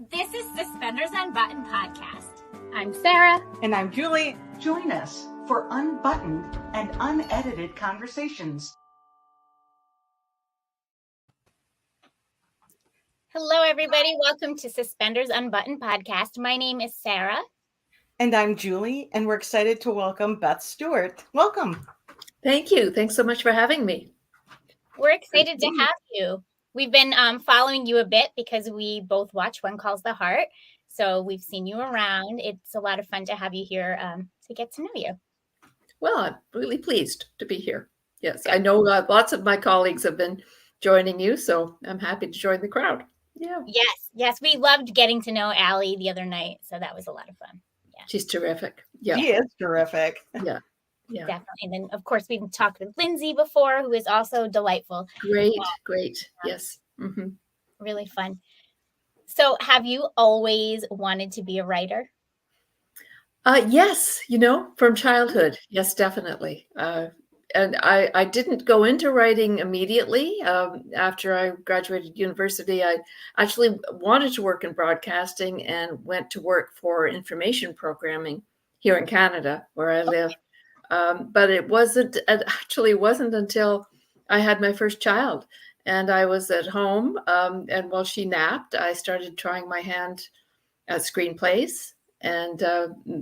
This is Suspenders Unbuttoned podcast. I'm Sarah. And I'm Julie. Join us for unbuttoned and unedited conversations. Hello, everybody. Welcome to Suspenders Unbuttoned podcast. My name is Sarah. And I'm Julie, and we're excited to welcome Beth Stewart. Welcome. Thank you. Thanks so much for having me. We're excited to have you. We've been following you a bit because we both watch One Calls the Heart. So we've seen you around. It's a lot of fun to have you here to get to know you. Well, I'm really pleased to be here. Yes, I know lots of my colleagues have been joining you, so I'm happy to join the crowd. Yeah. Yes. We loved getting to know Allie the other night. So that was a lot of fun. Yeah. She's terrific. Yeah. She is terrific. Yeah. Definitely. And then, of course, we've talked with Lindsay before, who is also delightful. Great. Yes. Mm-hmm. Really fun. So have you always wanted to be a writer? Yes, from childhood. Yes, definitely. And I didn't go into writing immediately. After I graduated university, I actually wanted to work in broadcasting and went to work for information programming here in Canada, where I live. But it actually wasn't until I had my first child and I was at home. And while she napped, I started trying my hand at screenplays and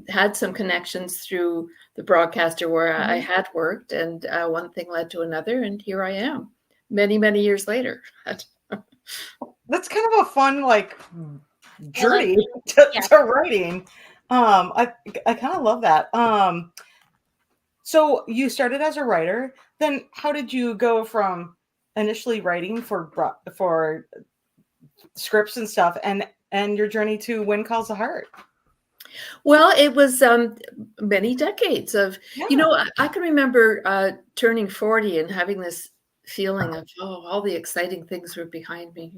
had some connections through the broadcaster where I had worked. And one thing led to another. And here I am many, many years later. That's kind of a fun, journey to writing. I kind of love that. So you started as a writer, then how did you go from initially writing for scripts and stuff and your journey to When Calls the Heart? Well, it was many decades of, I can remember turning 40 and having this feeling of, all the exciting things were behind me,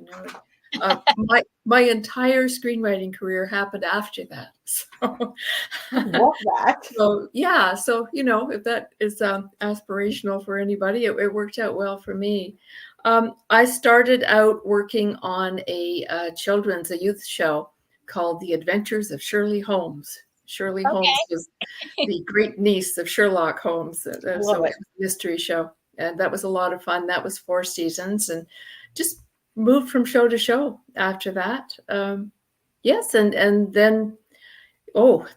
my entire screenwriting career happened after that. So, love that. So yeah. So, if that is aspirational for anybody, it worked out well for me. I started out working on a youth show called The Adventures of Shirley Holmes. Shirley Holmes was the great niece of Sherlock Holmes. So it was a mystery show. And that was a lot of fun. That was 4 seasons and just moved from show to show after that. Yes. And then,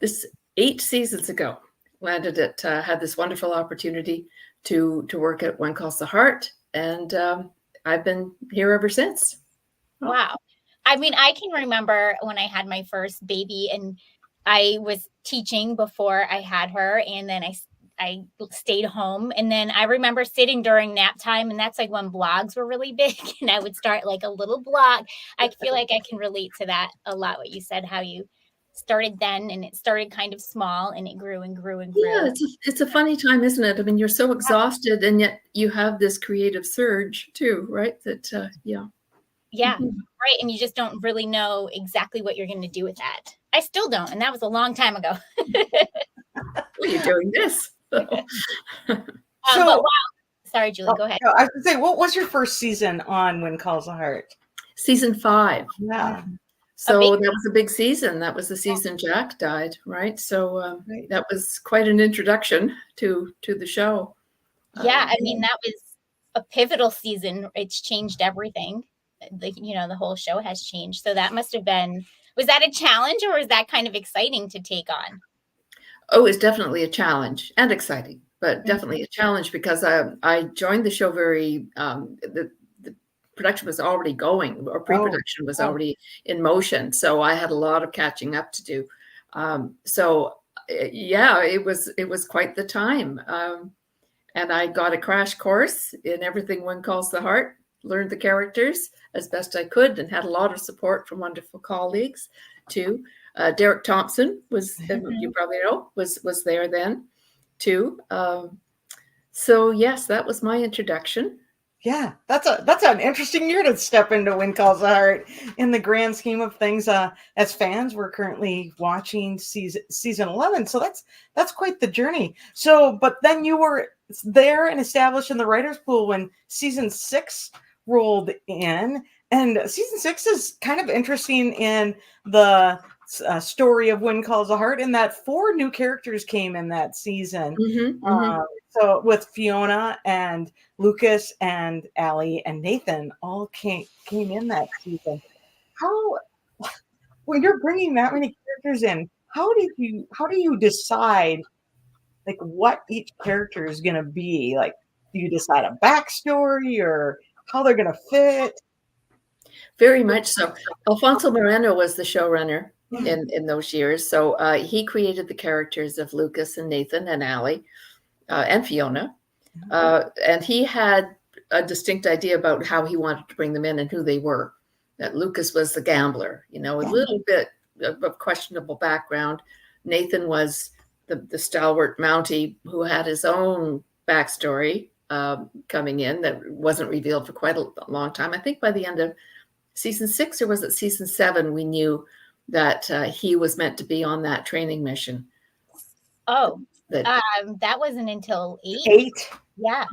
this 8 seasons ago, landed at, had this wonderful opportunity to work at One Calls the Heart. And I've been here ever since. Wow. I mean, I can remember when I had my first baby and I was teaching before I had her. And then I stayed home. And then I remember sitting during nap time. And that's when blogs were really big. And I would start a little blog. I feel like I can relate to that a lot. What you said, how you started then and it started kind of small and it grew and grew and grew. Yeah, it's a funny time, isn't it? I mean, you're so exhausted and yet you have this creative surge too, right? That, Yeah, right. And you just don't really know exactly what you're going to do with that. I still don't. And that was a long time ago. Well, you're doing this. But wow. Sorry, Julie, go ahead. I was going to say, what was your first season on When Calls the Heart? Season 5. Yeah. So that was a big season. That was the season Jack died, right? So that was quite an introduction to the show. Yeah, I mean, that was a pivotal season. It's changed everything. The whole show has changed. So that must have been, was that a challenge or was that kind of exciting to take on? Oh, it's definitely a challenge and exciting, but definitely a challenge because I joined the show the production was already going, or pre-production was already in motion. So I had a lot of catching up to do. It was quite the time. And I got a crash course in everything One Calls the Heart, learned the characters as best I could and had a lot of support from wonderful colleagues too. Derek Thompson was, you probably know, was there then too. So yes, that was my introduction. Yeah, that's an interesting year to step into When Calls the Heart in the grand scheme of things. As fans, we're currently watching season 11, so that's quite the journey. So, but then you were there and established in the writers' pool when season 6 rolled in, And season 6 is kind of interesting in the story of Wind Calls the Heart, in that 4 new characters came in that season. So with Fiona and Lucas and Allie and Nathan all came in that season. How, when you're bringing that many characters in, how do you decide like what each character is going to be? Like, do you decide a backstory or how they're going to fit? Very much so. Alfonso Moreno was the showrunner in those years. So he created the characters of Lucas and Nathan and Allie and Fiona. And he had a distinct idea about how he wanted to bring them in and who they were. That Lucas was the gambler, a little bit of questionable background. Nathan was the stalwart Mountie who had his own backstory coming in that wasn't revealed for quite a long time. I think by the end of season 6, or was it season 7, we knew that he was meant to be on that training mission. Oh, that wasn't until 8. 8? Yeah.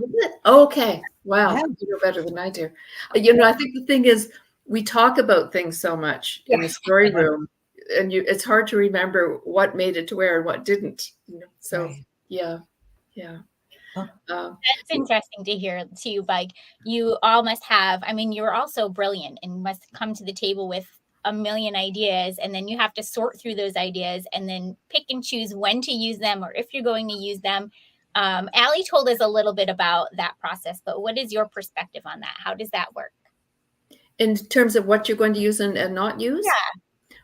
Okay. Wow. Yeah. You know better than I do. I think the thing is, we talk about things so much in the story room, and it's hard to remember what made it to where and what didn't. So Right. Yeah. That's interesting to hear too. Like, you all must have, I mean, you're all so brilliant and must come to the table with a million ideas, and then you have to sort through those ideas and then pick and choose when to use them or if you're going to use them. Allie told us a little bit about that process, but what is your perspective on that? How does that work? In terms of what you're going to use and not use? Yeah.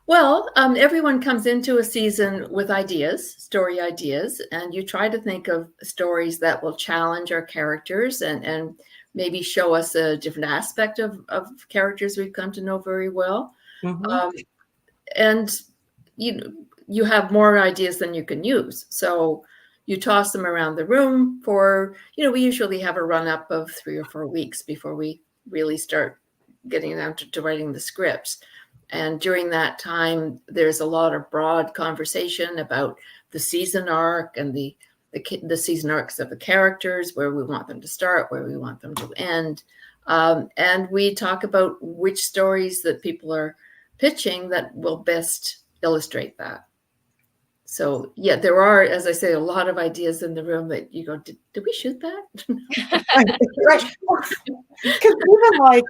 Well, everyone comes into a season with ideas, story ideas, and you try to think of stories that will challenge our characters and maybe show us a different aspect of characters we've come to know very well. And you have more ideas than you can use. So you toss them around the room for, we usually have a run up of 3 or 4 weeks before we really start getting down to writing the scripts. And during that time, there's a lot of broad conversation about the season arc and the season arcs of the characters, where we want them to start, where we want them to end. And we talk about which stories that people are pitching that will best illustrate that. So, yeah, there are, as I say, a lot of ideas in the room that you go, did we shoot that? Right. Because even like,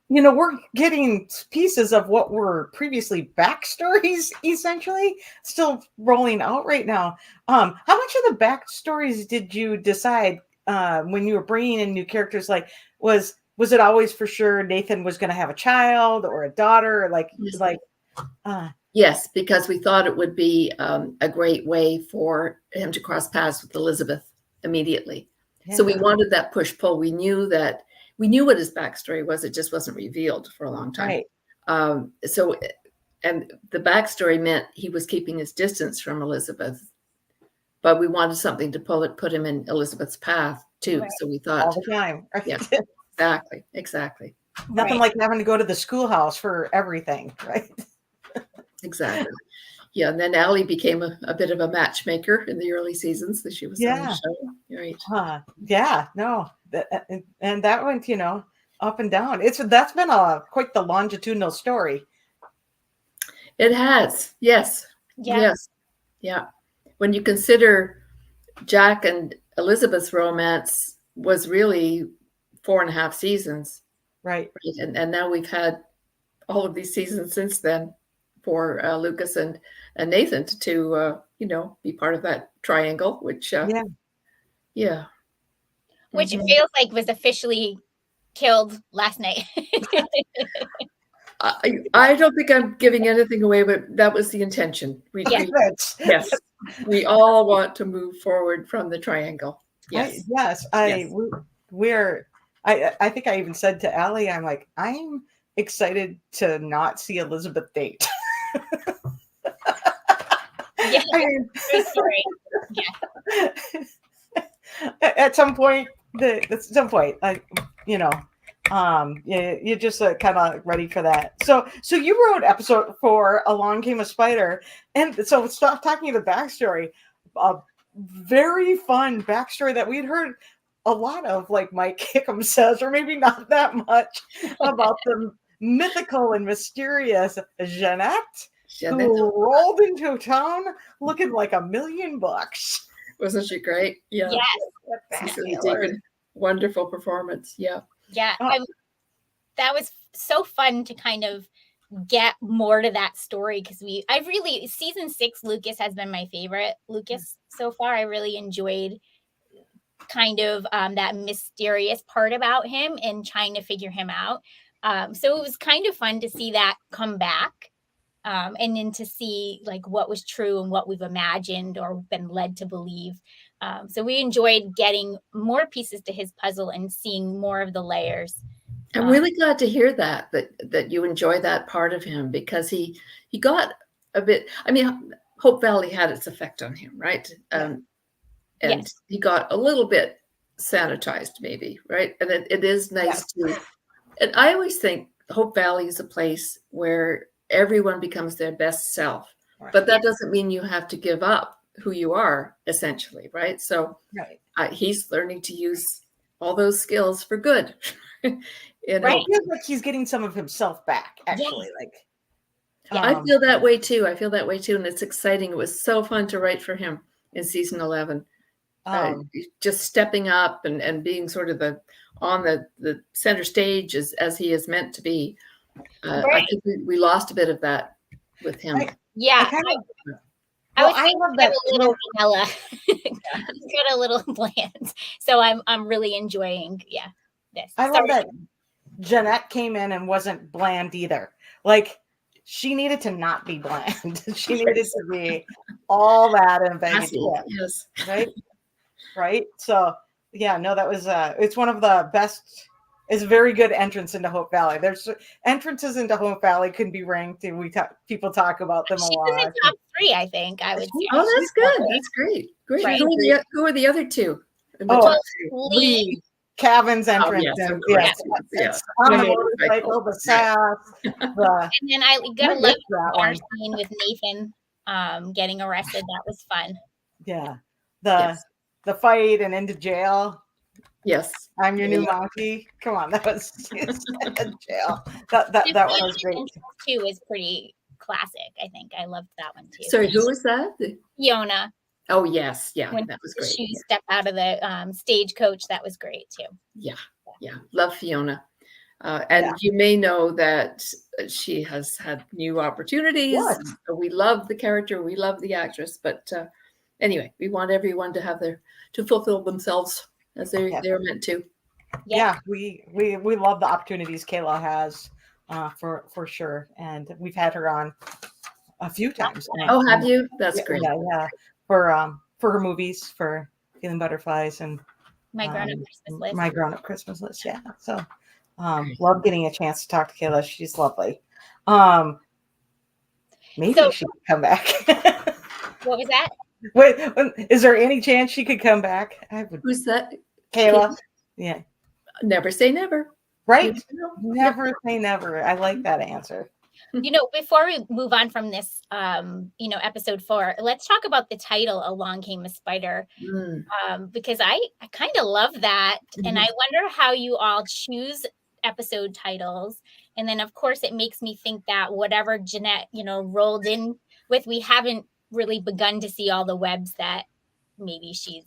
we're getting pieces of what were previously backstories, essentially, still rolling out right now. How much of the backstories did you decide when you were bringing in new characters? Like, was it always for sure Nathan was going to have a child or a daughter? Yes, because we thought it would be a great way for him to cross paths with Elizabeth immediately. Yeah. So we wanted that push-pull. We knew what his backstory was. It just wasn't revealed for a long time. Right. And the backstory meant he was keeping his distance from Elizabeth, but we wanted something to put him in Elizabeth's path too. Right. So we thought all the time. Right? Yeah, exactly. Nothing like having to go to the schoolhouse for everything, right? Exactly. Yeah, and then Allie became a bit of a matchmaker in the early seasons that she was on the show. Right. Yeah, no. And that went, up and down. That's been quite the longitudinal story. It has. Yes. Yeah. Yes. Yeah. When you consider Jack and Elizabeth's romance was really 4.5 seasons. Right. And now we've had all of these seasons since then for Lucas and Nathan to be part of that triangle, which which feels like was officially killed last night. I don't think I'm giving anything away, but that was the intention. Yes, we all want to move forward from the triangle. Yes, I think I even said to Allie, I'm like, I'm excited to not see Elizabeth date. Yeah, true story. Yeah. At some point, you're just kind of ready for that. So you wrote episode 4, Along Came a Spider, and so stop talking the backstory. A very fun backstory that we'd heard a lot of, like Mike Hickam says, or maybe not that much, about the mythical and mysterious Jeanette, who rolled into town looking like $1 million. Wasn't she great? Yeah. Yes. Cecily Deepening. Wonderful performance. Yeah. Yeah. That was so fun to kind of get more to that story, because season 6 Lucas has been my favorite Lucas so far. I really enjoyed kind of that mysterious part about him and trying to figure him out. So it was kind of fun to see that come back, and then to see like what was true and what we've imagined or been led to believe. So we enjoyed getting more pieces to his puzzle and seeing more of the layers. I'm really glad to hear that you enjoy that part of him, because he got a bit, I mean, Hope Valley had its effect on him, right? And yes. He got a little bit sanitized maybe, right? And it is nice to, and I always think Hope Valley is a place where everyone becomes their best self, but that doesn't mean you have to give up who you are, essentially, right? So he's learning to use all those skills for good. I feel like he's getting some of himself back, actually. I feel that way too. And it's exciting. It was so fun to write for him in season 11. Just stepping up and being sort of on the center stage as he is meant to be. I think we lost a bit of that with him. I love that a little vanilla. Got a little bland. So I'm really enjoying this. I love that Jeanette came in and wasn't bland either. Like, she needed to not be bland. She needed to be all that and baby. Yes. Right. So that was it's one of the best. It's a very good entrance into Hope Valley. There's entrances into Hope Valley can be ranked, and people talk about them a lot. She's in the top 3, I think. I would say. Oh, that's good. That's great. Great. Right. Who are the other two? Lee Cavan's entrance. Yes. On the motorcycle, the sass. And then I got a love that scene with Nathan getting arrested. That was fun. Yeah. The fight and into jail. Yes. I'm your new monkey. Come on, that was jail. That one was great. Too is pretty classic. I think I loved that one too. Sorry, who was that? Fiona. Oh yes, when that was great. She stepped out of the stagecoach. That was great too. Yeah, love Fiona. And you may know that she has had new opportunities. We love the character, we love the actress, but anyway, we want everyone to fulfill themselves as they're meant to. Yeah, we love the opportunities Kayla has for sure, and we've had her on a few times. Oh, have you? That's great. Yeah. For her movies, for Feeling Butterflies and My Grown Up Christmas List. Yeah. So love getting a chance to talk to Kayla. She's lovely. Maybe she could come back. What was that? Wait, is there any chance she could come back? Who's that? Kayla. Yeah. Never say never. Right? Never say never. I like that answer. Before we move on from this, episode 4, let's talk about the title, Along Came a Spider, because I kind of love that. And I wonder how you all choose episode titles. And then, of course, it makes me think that whatever Jeanette, rolled in with, we haven't really begun to see all the webs that maybe she's,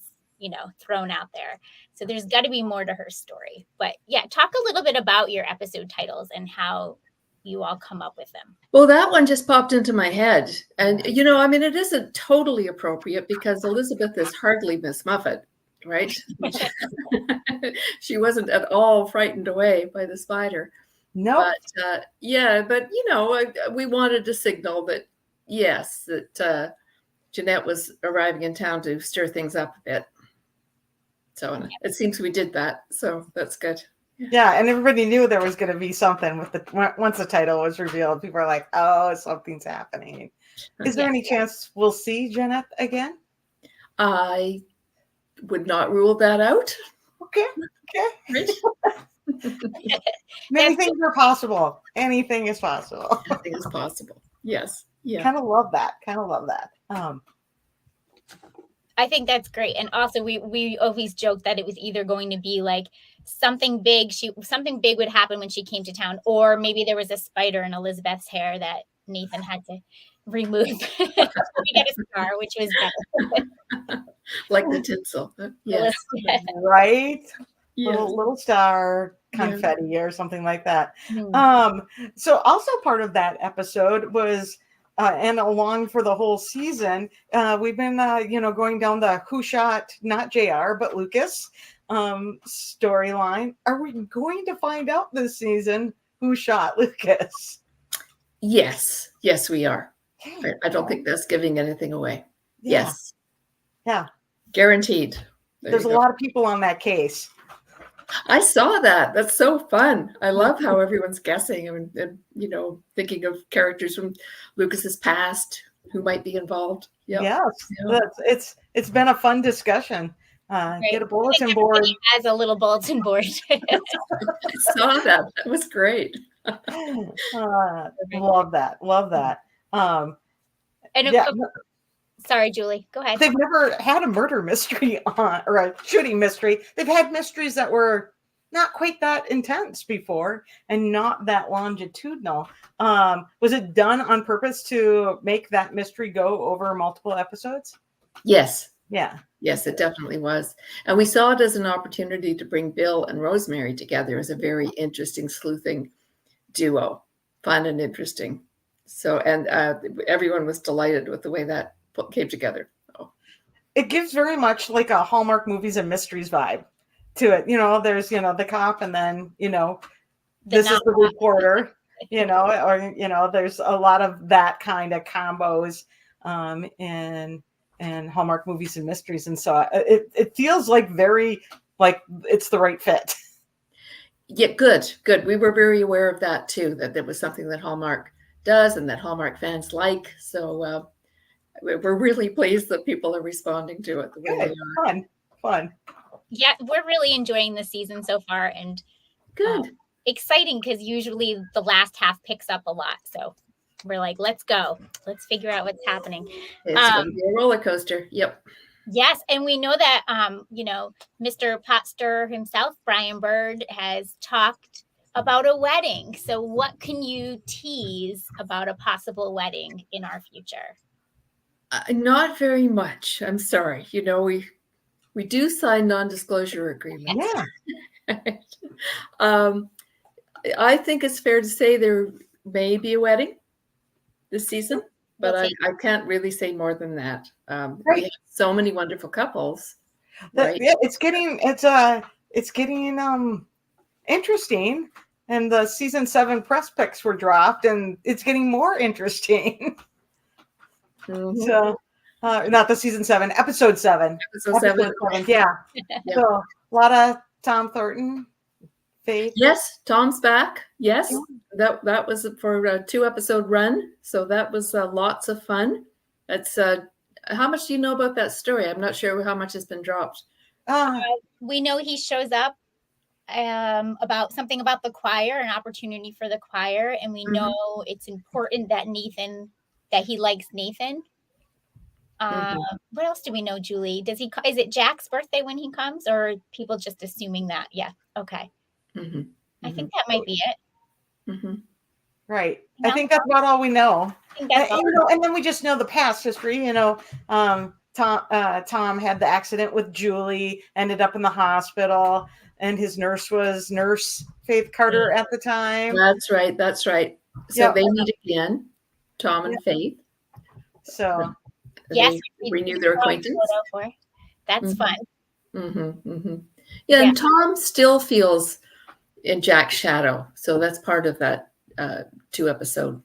thrown out there. So there's got to be more to her story. But talk a little bit about your episode titles and how you all come up with them. Well, that one just popped into my head. And, it isn't totally appropriate because Elizabeth is hardly Miss Muffet, right? She wasn't at all frightened away by the spider. No. But, we wanted to signal that, yes, that Jeanette was arriving in town to stir things up a bit. So it seems we did that. So that's good. Yeah, and everybody knew there was going to be something once the title was revealed. People are like, "Oh, something's happening." Is there any chance we'll see Jeanette again? I would not rule that out. Okay. Many things are possible. Anything is possible. Anything is possible. Yes. Yeah. Kind of love that. I think that's great. And also we always joked that it was either going to be like something big, something big would happen when she came to town, or maybe there was a spider in Elizabeth's hair that Nathan had to remove. We get a scar, which was better. Like the tinsel. Yes. Right? Yes. Little star confetti or something like that. Hmm. So also part of that episode was and along for the whole season, we've been going down the who shot not JR but Lucas storyline. Are we going to find out this season who shot Lucas? Yes, we are. I don't think that's giving anything away. Yeah. Yes. Yeah. Guaranteed. There's a lot of people on that case. I saw that. That's so fun. I love how everyone's guessing and thinking of characters from Lucas's past who might be involved. Yep. Yes. It's been a fun discussion. Get a bulletin board. As a little bulletin board. I saw that. That was great. Love that. Sorry, Julie, go ahead. They've never had a murder mystery or a shooting mystery. They've had mysteries that were not quite that intense before and not that longitudinal. Was it done on purpose to make that mystery go over multiple episodes? Yes. Yeah. Yes, it definitely was. And we saw it as an opportunity to bring Bill and Rosemary together as a very interesting sleuthing duo. Fun and interesting. So, and everyone was delighted with the way that came together. Oh. It gives very much like a Hallmark movies and mysteries vibe to it. There's, the cop and then, this is the reporter, or, there's a lot of that kind of combos in Hallmark movies and mysteries. And so it feels like very, like it's the right fit. Yeah, good. We were very aware of that too, that there was something that Hallmark does and that Hallmark fans like. So we're really pleased that people are responding to it the way they are. Fun. Yeah, we're really enjoying the season so far, and good. Exciting because usually the last half picks up a lot. So we're like, let's go. Let's figure out what's happening. It's going to be a roller coaster. Yep. Yes, and we know that Mr. Potster himself, Brian Bird, has talked about a wedding. So what can you tease about a possible wedding in our future? Not very much. I'm sorry. We do sign non-disclosure agreements. Yeah. I think it's fair to say there may be a wedding this season, but I can't really say more than that. We have so many wonderful couples. Right? Yeah, it's getting interesting. And the season 7 press picks were dropped, and it's getting more interesting. Mm-hmm. So, not the season 7, episode 7. Episode 7. Yeah. So a lot of Tom Thornton. Faith. Yes, Tom's back. Yes, that was for a 2-episode run. So that was lots of fun. That's how much do you know about that story? I'm not sure how much has been dropped. We know he shows up about something about the choir, an opportunity for the choir, and we know it's important that he likes Nathan. What else do we know, Julie? Is it Jack's birthday when he comes, or are people just assuming that? Yeah. Okay. I think that might be it. Right. I think that's about all we know. And then we just know the past history. Tom had the accident with Julie, ended up in the hospital, and his nurse was Nurse Faith Carter at the time. That's right. So they meet again, Tom and Faith. So yes, they renew their acquaintance. That's fun. Yeah, and Tom still feels in Jack's shadow, so that's part of that 2-episode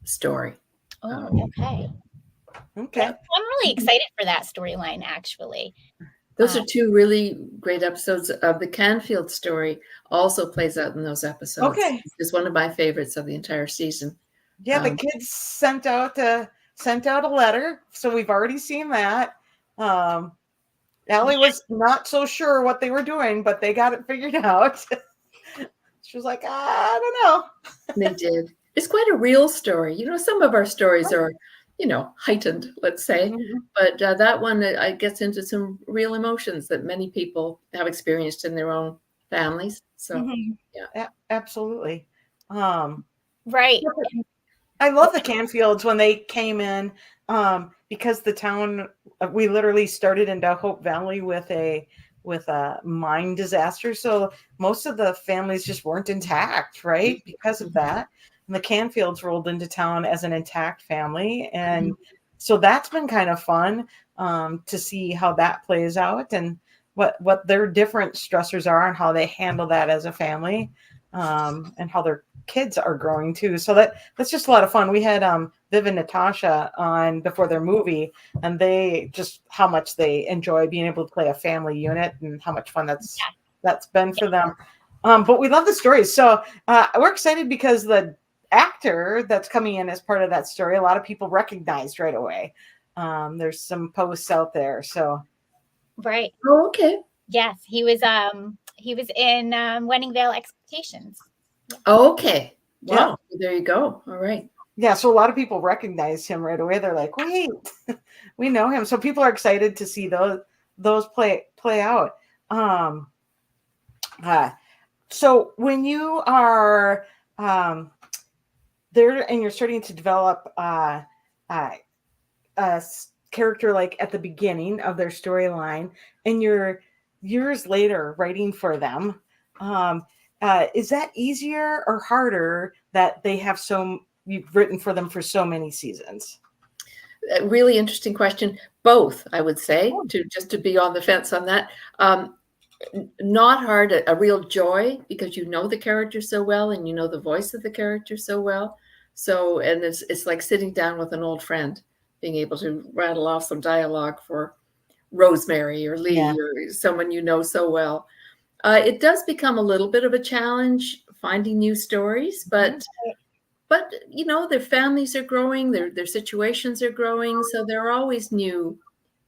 story. Oh, okay. I'm really excited for that storyline, actually. Those are 2 really great episodes of the Canfield story. Also plays out in those episodes. Okay, it's one of my favorites of the entire season. Yeah, the kids sent out a letter, so we've already seen that. Allie was not so sure what they were doing, but they got it figured out. She was like, I don't know. They did. It's quite a real story. Some of our stories are, heightened, let's say. But that one gets into some real emotions that many people have experienced in their own families. So, yeah. Absolutely. Right. I love the Canfields when they came in, because the town, we literally started into Hope Valley with a mine disaster. So most of the families just weren't intact, right? Because of that. And the Canfields rolled into town as an intact family. And so that's been kind of fun, to see how that plays out and what their different stressors are and how they handle that as a family, and how their kids are growing too. So that's just a lot of fun. We had Viv and Natasha on before their movie, and they just how much they enjoy being able to play a family unit and how much fun that's been for them. But we love the stories. So we're excited because the actor that's coming in as part of that story, a lot of people recognized right away. There's some posts out there. So Right. Oh, okay. Yes, he was in Wedding Veil Expectations. Okay. Wow. Yeah. There you go. All right. Yeah, so a lot of people recognize him right away. They're like, "Wait, we know him." So people are excited to see those play out. So when you are there and you're starting to develop a character like at the beginning of their storyline, and you're years later writing for them, is that easier or harder that they have you've written for them for so many seasons? A really interesting question. Both, I would say, to be on the fence on that. Not hard, a real joy, because you know the character so well and you know the voice of the character so well. So, and it's like sitting down with an old friend, being able to rattle off some dialogue for Rosemary or Lee or someone you know so well. It does become a little bit of a challenge finding new stories, but their families are growing, their situations are growing, so there are always new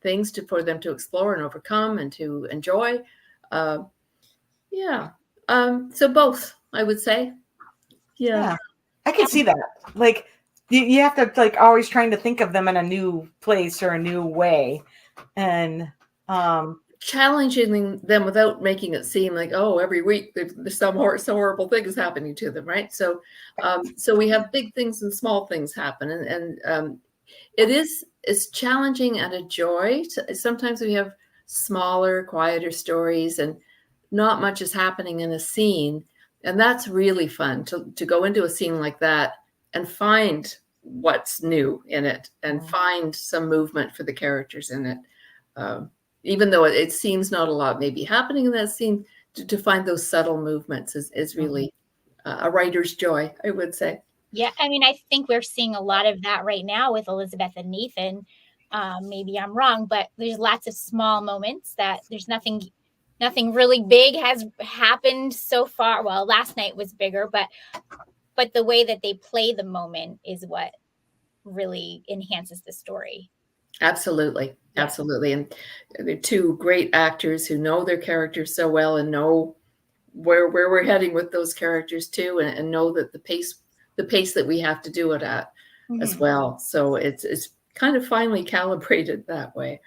things for them to explore and overcome and to enjoy. So both, I would say. Yeah, I can see that. Like you have to like always trying to think of them in a new place or a new way, and challenging them without making it seem like, oh, every week there's some horrible thing is happening to them, right? So we have big things and small things happen, and it's challenging and a joy. Sometimes we have smaller, quieter stories and not much is happening in a scene, and that's really fun to go into a scene like that and find what's new in it and find some movement for the characters in it. Even though it seems not a lot may be happening in that scene, to find those subtle movements is really a writer's joy, I would say. Yeah, I mean, I think we're seeing a lot of that right now with Elizabeth and Nathan. Maybe I'm wrong, but there's lots of small moments that there's nothing really big has happened so far. Well, last night was bigger, but the way that they play the moment is what really enhances the story. Absolutely. Absolutely. And they're two great actors who know their characters so well and know where we're heading with those characters too, and know that the pace that we have to do it at as well. So it's kind of finely calibrated that way.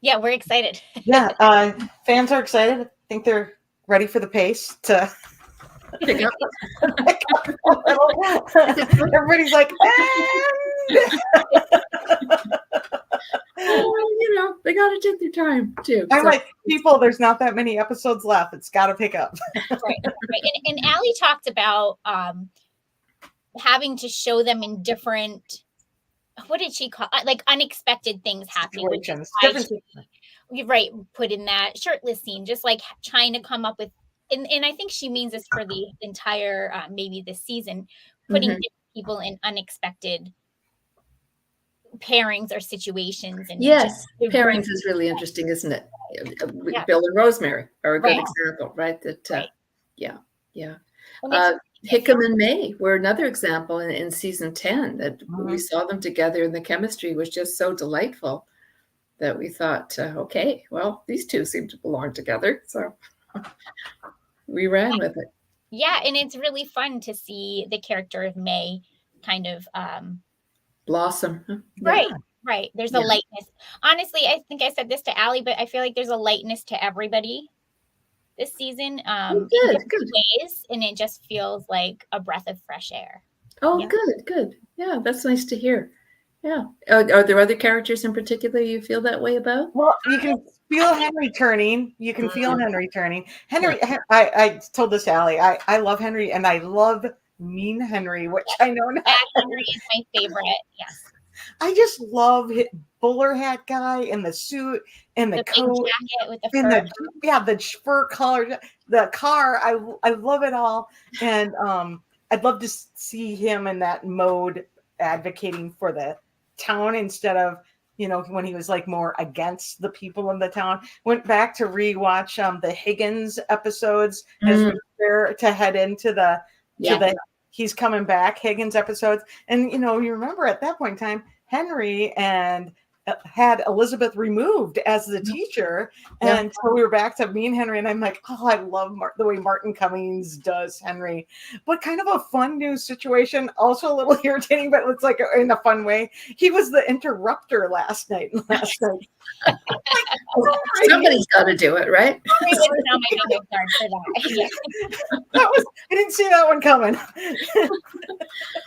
Yeah, we're excited. Yeah, fans are excited. I think they're ready for the pace to pick up. Everybody's like, they got to take their time too. I'm like, people, there's not that many episodes left. It's got to pick up. Right. And Allie talked about having to show them in different, what did she call, like unexpected things happening. Right. Put in that shirtless scene, just like trying to come up with, and I think she means this for the entire, maybe this season, putting different people in unexpected pairings or situations. And pairings is really interesting, isn't it? Bill and Rosemary are a good example, right? That Hickam and May were another example in season 10 that we saw them together, and the chemistry was just so delightful that we thought, okay, well, these two seem to belong together, so we ran with it. Yeah, and it's really fun to see the character of May kind of blossom. Huh? Right. Yeah. Right. There's Yeah. a lightness. Honestly, I think I said this to Allie, but I feel like there's a lightness to everybody this season, in Good, different good. ways, and it just feels like a breath of fresh air. Oh, Yeah. good, good. Yeah, that's nice to hear. Yeah. Are there other characters in particular you feel that way about? Well, you can feel Henry turning. You can feel Mhm. Henry turning. Henry, I told this to Allie. I love Henry, and I love Mean Henry, which I know now. That Henry is my favorite. Yes. I just love bowler hat guy in the suit and the The big coat jacket with the and fur. the fur collar, the car. I love it all, and I'd love to see him in that mode, advocating for the town instead of when he was like more against the people in the town. Went back to rewatch the Higgins episodes as we prepare to head into the he's coming back Higgins episodes, and you remember at that point in time Henry and had Elizabeth removed as the teacher, and so we were back to me and Henry, and I'm like, oh, I love the way Martin Cummings does Henry, but kind of a fun new situation, also a little irritating, but it's like in a fun way. He was the interrupter last night. Somebody's got to do it, right? I didn't see that one coming.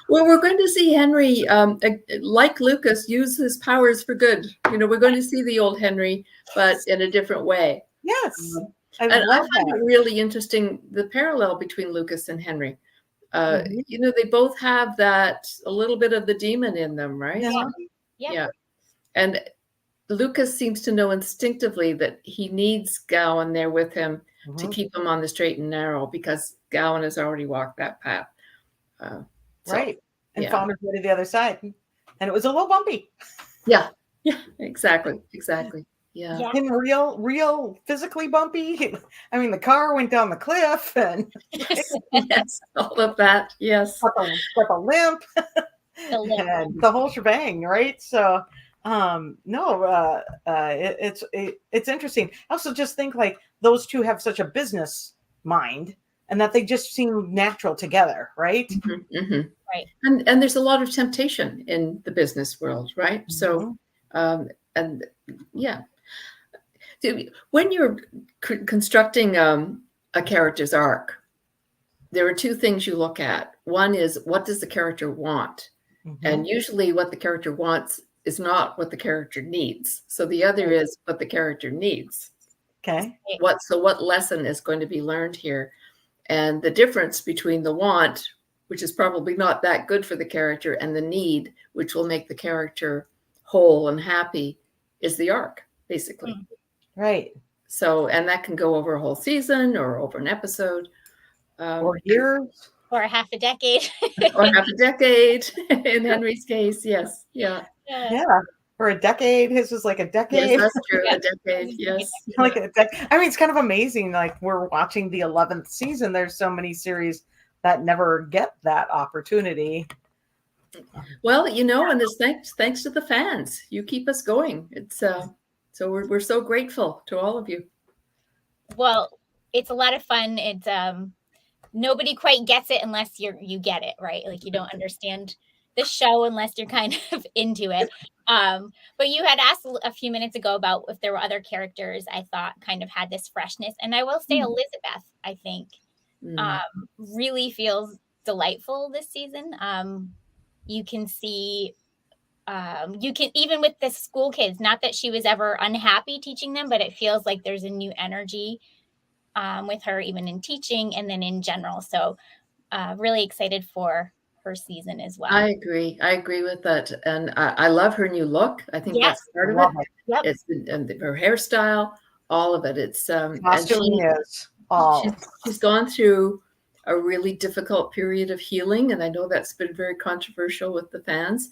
Well, we're going to see Henry, like Lucas, use his powers for good. We're going to see the old Henry, but in a different way. Yes. And I find it really interesting, the parallel between Lucas and Henry. They both have that, a little bit of the demon in them, right? Yeah. And Lucas seems to know instinctively that he needs Gowen there with him to keep him on the straight and narrow, because Gowen has already walked that path. Right. And found his way to the other side. And it was a little bumpy. Yeah, exactly. Yeah. And real physically bumpy. I mean, the car went down the cliff and yes, all of that. Yes. Got the limp. And the whole shebang, right? So it's interesting. I also just think like those two have such a business mind, and that they just seem natural together, right? Right. And there's a lot of temptation in the business world, right? So and yeah, when you're constructing a character's arc, there are two things you look at. One is, what does the character want? And usually what the character wants is not what the character needs. So the other is what the character needs. Okay. What lesson is going to be learned here? And the difference between the want, which is probably not that good for the character, and the need, which will make the character whole and happy, is the arc, basically. Right. So, and that can go over a whole season or over an episode. Or years. Or half a decade. Or half a decade, in Henry's case, yes. Yeah. Or a decade. His was like a decade. Yes, that's true. A decade, yes. Like a decade. I mean, it's kind of amazing. Like, we're watching the 11th season. There's so many series that never get that opportunity. Well, and it's thanks to the fans. You keep us going. It's so we're so grateful to all of you. Well, it's a lot of fun. It's nobody quite gets it unless you get it, right? Like, you don't understand the show unless you're kind of into it. But you had asked a few minutes ago about if there were other characters I thought kind of had this freshness, and I will say Elizabeth, I think, really feels delightful this season. You can see, even with the school kids, not that she was ever unhappy teaching them, but it feels like there's a new energy with her, even in teaching and then in general. So really excited for her season as well. I agree with that. And I love her new look. I think that's part of it. Yep. It's her hairstyle, all of it. It's she's gone through a really difficult period of healing, and I know that's been very controversial with the fans,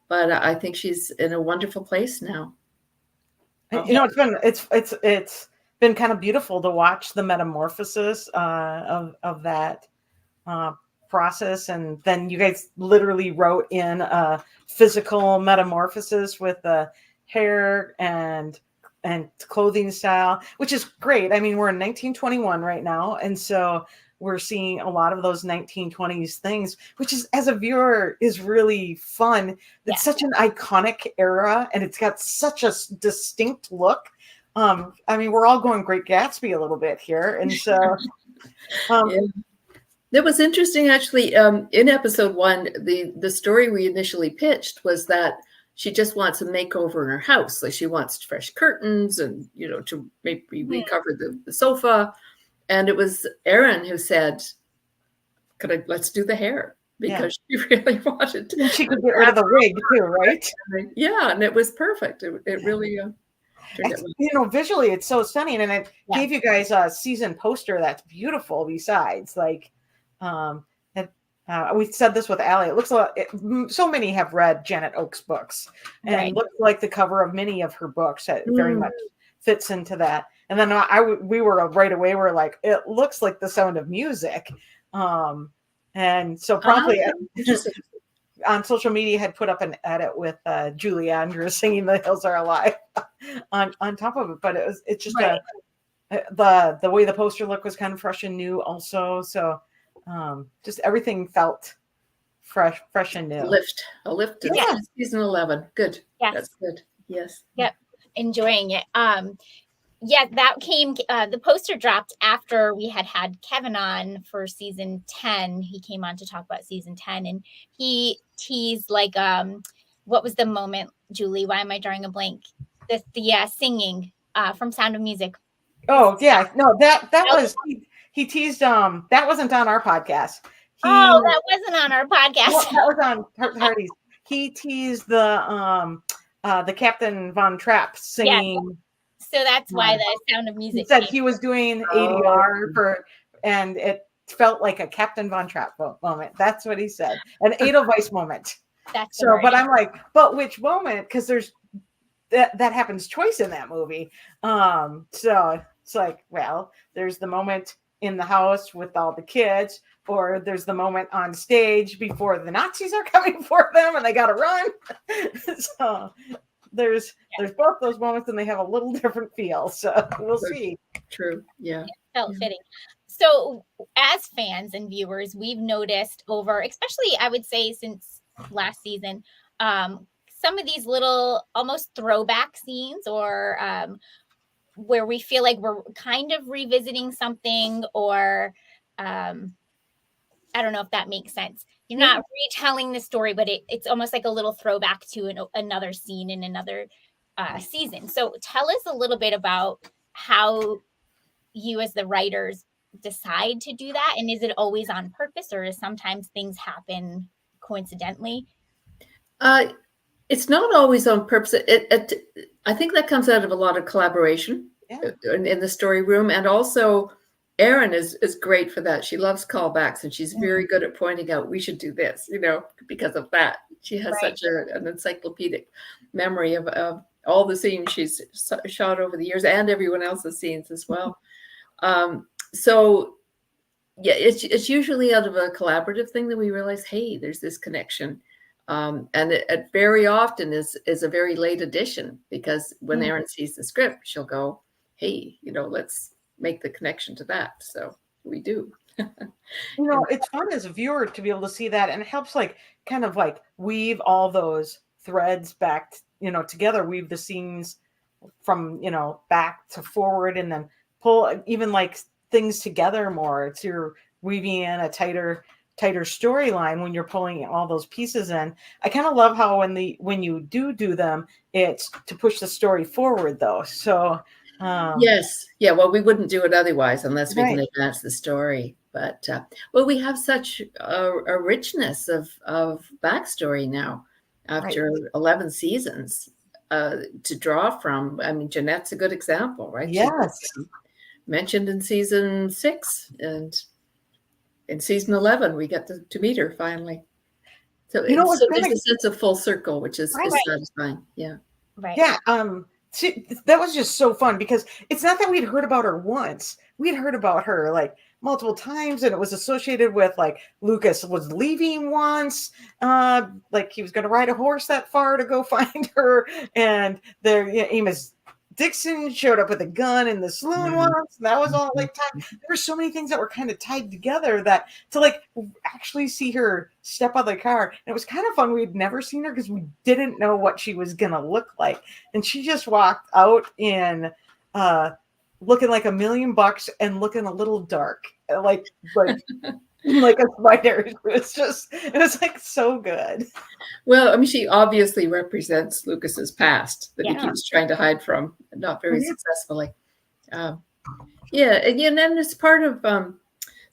but I think she's in a wonderful place now. It's been kind of beautiful to watch the metamorphosis of that process, and then you guys literally wrote in a physical metamorphosis with the hair and clothing style, which is great. I mean, we're in 1921 right now, and so we're seeing a lot of those 1920s things, which is, as a viewer, is really fun. It's such an iconic era, and it's got such a distinct look. I mean, we're all going Great Gatsby a little bit here, and so That was interesting, actually. In episode 1, the story we initially pitched was that she just wants a makeover in her house. Like, she wants fresh curtains and, to maybe recover the sofa. And it was Erin who said, let's do the hair, because she really wanted to. And she could get rid of the wig too, right? Yeah, and it was perfect. It really visually it's so stunning, and it gave you guys a season poster that's beautiful. Besides, like, we said this with Allie. It looks so many have read Janet Oakes' books, and it looks like the cover of many of her books that very much fits into that. And then we were right away. We're like, it looks like The Sound of Music, and so promptly on social media had put up an edit with Julie Andrews singing "The Hills Are Alive" on top of it. But it's just the way the poster look was kind of fresh and new also. So just everything felt fresh and new. A lift in season 11. Good. Yes. That's good. Yes. Yep. Enjoying it. That came, the poster dropped after we had Kevin on for season 10. He came on to talk about season 10, and he teased what was the moment, Julie? Why am I drawing a blank? The singing from Sound of Music. Oh yeah. No, that was, he teased, that wasn't on our podcast. That wasn't on our podcast. Well, that was on Hardy's. He teased the Captain Von Trapp singing. Yeah. So that's why the Sound of Music. He said he was doing ADR and it felt like a Captain Von Trapp moment. That's what he said. An Edelweiss moment. That's so. Right. But I'm like, but which moment? Because there's that happens twice in that movie. So it's like, well, there's the moment in the house with all the kids, or there's the moment on stage before the Nazis are coming for them and they got to run. So there's both those moments, and they have a little different feel. So we'll see. True. Yeah. Felt fitting. So as fans and viewers, we've noticed over, especially I would say since last season, some of these little almost throwback scenes, or where we feel like we're kind of revisiting something, or I don't know if that makes sense. You're not retelling the story, but it's almost like a little throwback to another scene in another season. So tell us a little bit about how you as the writers decide to do that. And is it always on purpose, or is sometimes things happen coincidentally? It's not always on purpose. I think that comes out of a lot of collaboration in the story room. And also Erin is great for that. She loves callbacks, and she's very good at pointing out, we should do this, because of that. She has such an encyclopedic memory of all the scenes she's shot over the years, and everyone else's scenes as well. So yeah, it's usually out of a collaborative thing that we realize, hey, there's this connection. And it very often is a very late addition, because when Erin sees the script, she'll go, hey, let's make the connection to that. So we do. It's fun as a viewer to be able to see that, and it helps kind of weave all those threads back, together, weave the scenes from, back to forward, and then pull even things together more. It's you're weaving in a tighter storyline when you're pulling all those pieces in. I kind of love how when you do them, it's to push the story forward though. So yes. Yeah. Well, we wouldn't do it otherwise unless we can advance the story. But we have such a richness of backstory now after 11 seasons to draw from. I mean, Jeanette's a good example, right? Yes. Mentioned in season 6, and in season 11, we get to meet her finally. So there's a sense of full circle, which is satisfying. Yeah. Right. Yeah. That was just so fun, because it's not that we'd heard about her once. We'd heard about her multiple times, and it was associated with Lucas was leaving once, he was going to ride a horse that far to go find her, and Amos Dixon showed up with a gun in the saloon once. And that was all like tied. There were so many things that were kind of tied together that to like actually see her step out of the car. And it was kind of fun. We'd never seen her because we didn't know what she was gonna look like. And she just walked out in looking like $1,000,000 and looking a little dark. Like like a spider. It was like so good. Well, I mean, she obviously represents Lucas's past that he keeps trying to hide from, not very successfully. And it's part of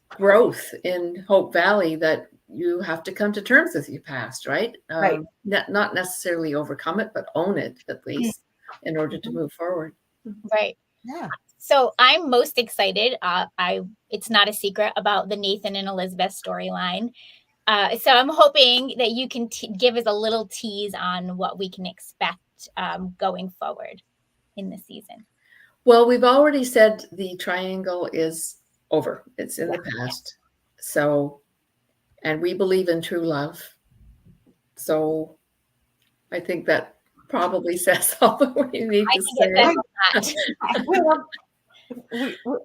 growth in Hope Valley that you have to come to terms with your past, right? Right. Not necessarily overcome it, but own it at least in order to move forward. Right. Yeah. So I'm most excited. It's not a secret about the Nathan and Elizabeth storyline. So I'm hoping that you can give us a little tease on what we can expect going forward in the season. Well, we've already said the triangle is over. It's in the past. So, and we believe in true love. So I think that probably says all that we need to say.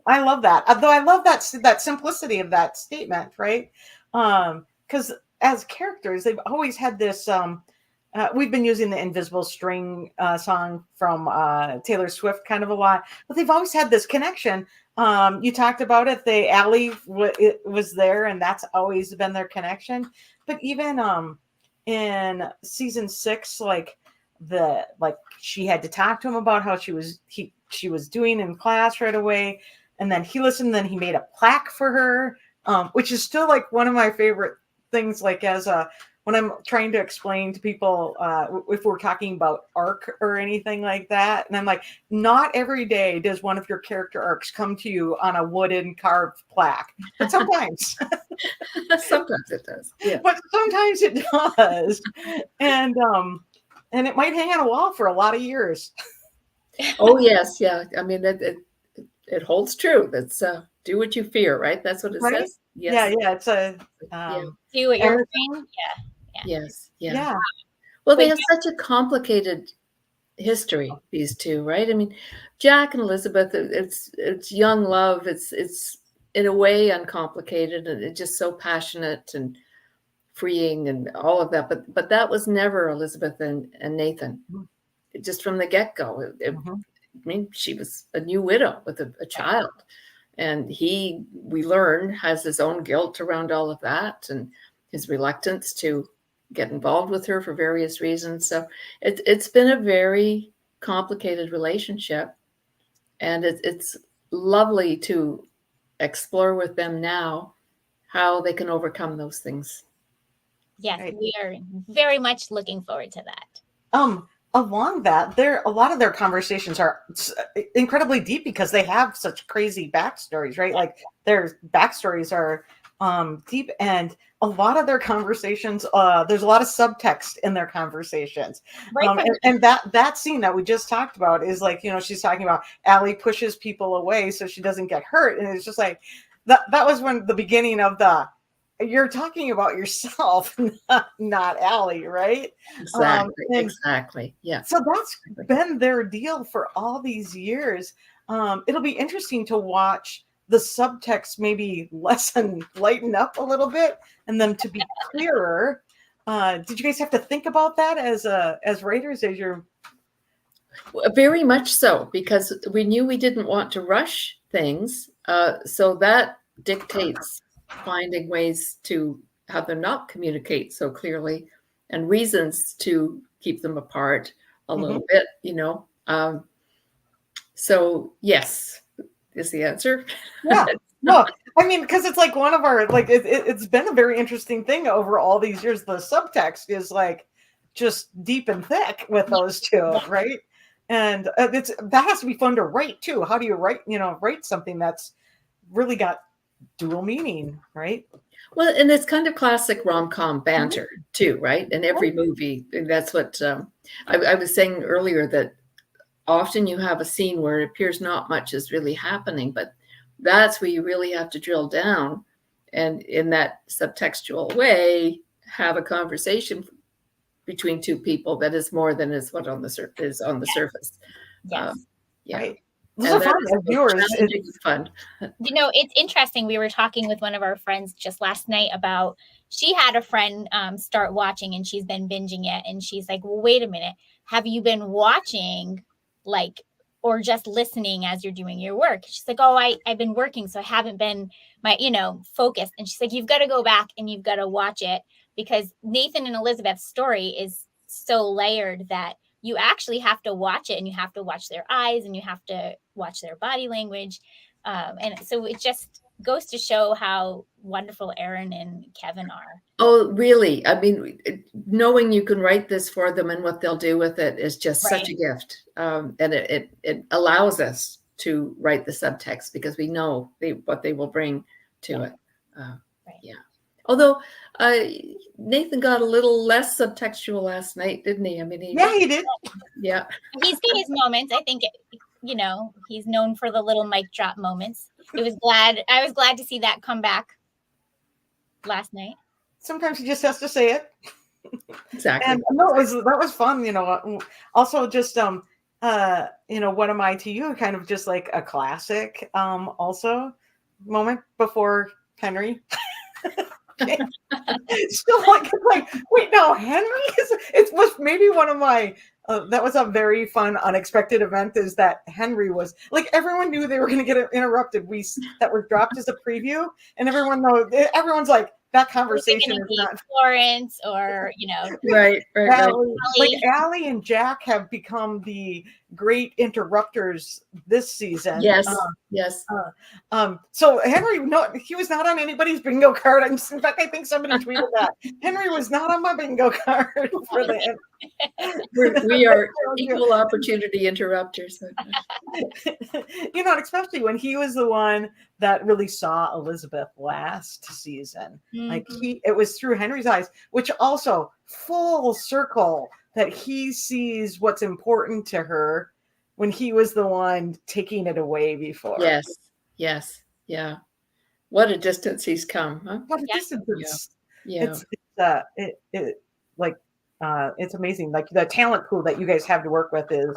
I love that. Though I love that simplicity of that statement, right? Because as characters, they've always had this. We've been using the Invisible String song from Taylor Swift kind of a lot, but they've always had this connection. You talked about it. Allie was there, and that's always been their connection. But even in season 6, she had to talk to him about how she was doing in class right away, and then he listened. Then he made a plaque for her, which is still like one of my favorite things. Like when I'm trying to explain to people if we're talking about arc or anything like that, and I'm like, not every day does one of your character arcs come to you on a wooden carved plaque, but sometimes. Sometimes it does. Yeah. But sometimes it does, and it might hang on a wall for a lot of years. Oh yes, yeah. I mean, it holds true. That's do what you fear, right? That's what it says. Yes. Yeah. It's a do what you're doing. Yeah. Yes. Yeah. Well, they have such a complicated history, these two, right? I mean, Jack and Elizabeth. It's young love. It's in a way uncomplicated, and it's just so passionate and freeing and all of that. But that was never Elizabeth and Nathan. Just from the get-go. I mean, she was a new widow with a child, and we learn, has his own guilt around all of that and his reluctance to get involved with her for various reasons. So it's been a very complicated relationship, and it's lovely to explore with them now how they can overcome those things. Yes, we are very much looking forward to that. Along that, a lot of their conversations are incredibly deep because they have such crazy backstories, right? Like their backstories are deep, and a lot of their conversations, there's a lot of subtext in their conversations. Right. And that scene that we just talked about is like, she's talking about Allie pushes people away so she doesn't get hurt, and it's just like that was when the beginning of you're talking about yourself, not Allie, right? Exactly. Yeah. So that's been their deal for all these years. It'll be interesting to watch the subtext maybe lighten up a little bit, and them to be clearer. Did you guys have to think about that as writers, as you're? Very much so, because we knew we didn't want to rush things. So that dictates finding ways to have them not communicate so clearly, and reasons to keep them apart a little bit, so yes is the answer. Yeah. No, I mean, because it's like one of our, like, it's been a very interesting thing over all these years. The subtext is like just deep and thick with those two, right? And that has to be fun to write too. How do you write something that's really got dual meaning, right? Well, and it's kind of classic rom-com banter too, right? In every movie, and that's what I was saying earlier, that often you have a scene where it appears not much is really happening, but that's where you really have to drill down, and in that subtextual way, have a conversation between two people that is more than is what on the surface. Yes. Yeah. Right. Those are fun as viewers. Fun. It's interesting. We were talking with one of our friends just last night about, she had a friend start watching and she's been binging it. And she's like, well, wait a minute. Have you been watching or just listening as you're doing your work? She's like, oh, I've been working, so I haven't been focused. And she's like, you've got to go back and you've got to watch it, because Nathan and Elizabeth's story is so layered that you actually have to watch it, and you have to watch their eyes, and you have to watch their body language. And so it just goes to show how wonderful Aaron and Kevin are. Oh, really? I mean, knowing you can write this for them and what they'll do with it is just such a gift. And it allows us to write the subtext because we know what they will bring to it. Yeah. Although Nathan got a little less subtextual last night, didn't he? I mean, he did. Yeah. He's got his moments. I think, he's known for the little mic drop moments. I was glad to see that come back last night. Sometimes he just has to say it. Exactly. And that was fun. Also just, what am I to you? Kind of just like a classic, also moment before Henry. Still like, wait, no, Henry it was maybe one of my, that was a very fun, unexpected event, is that Henry was like, everyone knew they were going to get interrupted. That was dropped as a preview, and everyone's like, that conversation is not Florence or, right. Like Allie and Jack have become the great interrupters this season. Yes. So Henry, he was not on anybody's bingo card. In fact, I think somebody tweeted that Henry was not on my bingo card for the end. We are equal opportunity interrupters. Especially when he was the one that really saw Elizabeth last season. Mm-hmm. Like it was through Henry's eyes, which also full circle that he sees what's important to her when he was the one taking it away before. Yes. Yeah. What a distance he's come. Huh? What a distance. Yeah. It's amazing. Like the talent pool that you guys have to work with is